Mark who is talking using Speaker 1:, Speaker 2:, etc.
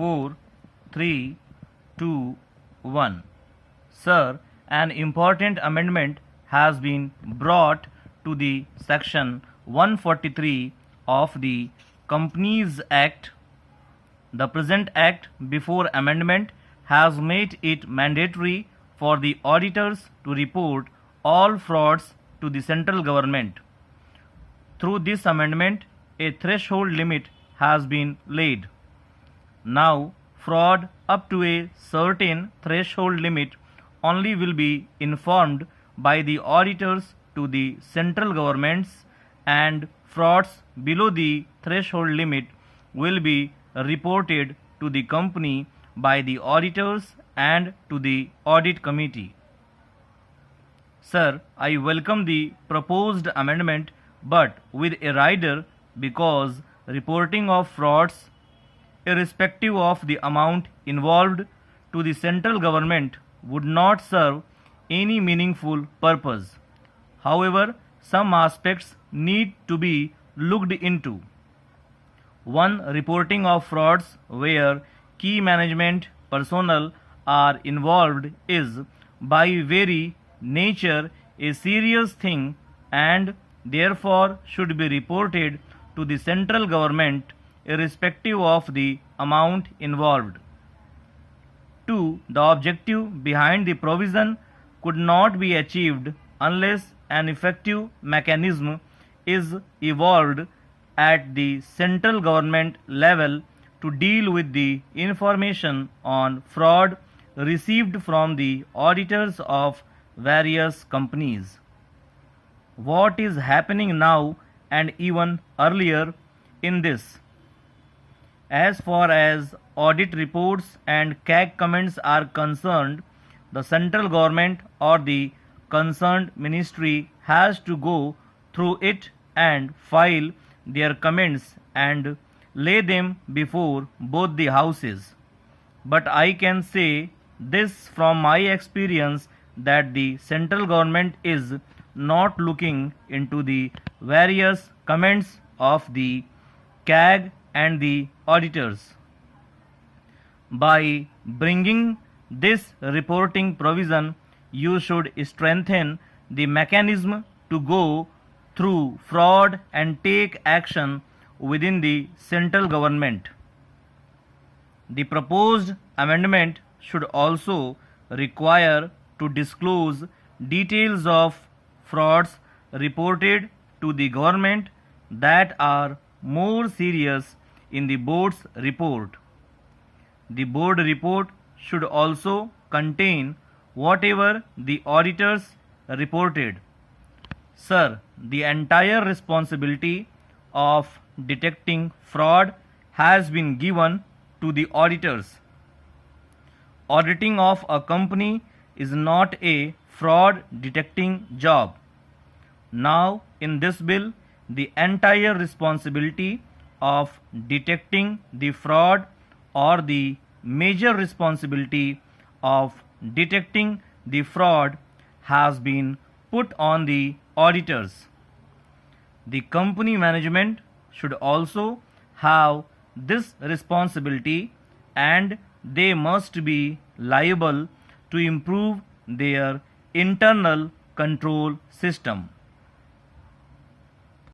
Speaker 1: 4, 3, 2, 1. Sir, an important amendment has been brought to the section 143 of the Companies Act. The present act before amendment has made it mandatory for the auditors to report all frauds to the central government. Through this amendment, a threshold limit has been laid. Now, fraud up to a certain threshold limit only will be informed by the auditors to the central governments, and frauds below the threshold limit will be reported to the company by the auditors and to the audit committee. Sir, I welcome the proposed amendment, but with a rider, because reporting of frauds, irrespective of the amount involved, to the central government would not serve any meaningful purpose. However, some aspects need to be looked into. One, reporting of frauds where key management personnel are involved is by very nature a serious thing and therefore should be reported to the central government irrespective of the amount involved. 2. The objective behind the provision could not be achieved unless an effective mechanism is evolved at the central government level to deal with the information on fraud received from the auditors of various companies. What is happening now and even earlier in this? As far as audit reports and CAG comments are concerned, the central government or the concerned ministry has to go through it and file their comments and lay them before both the houses. But I can say this from my experience that the central government is not looking into the various comments of the CAG and the auditors. By bringing this reporting provision, you should strengthen the mechanism to go through fraud and take action within the central government. The proposed amendment should also require to disclose details of frauds reported to the government that are more serious in the board's report. The board report should also contain whatever the auditors reported. Sir, the entire responsibility of detecting fraud has been given to the auditors. Auditing of a company is not a fraud detecting job. Now, in this bill, the entire responsibility of detecting the fraud or the major responsibility of detecting the fraud has been put on the auditors. The company management should also have this responsibility and they must be liable to improve their internal control system.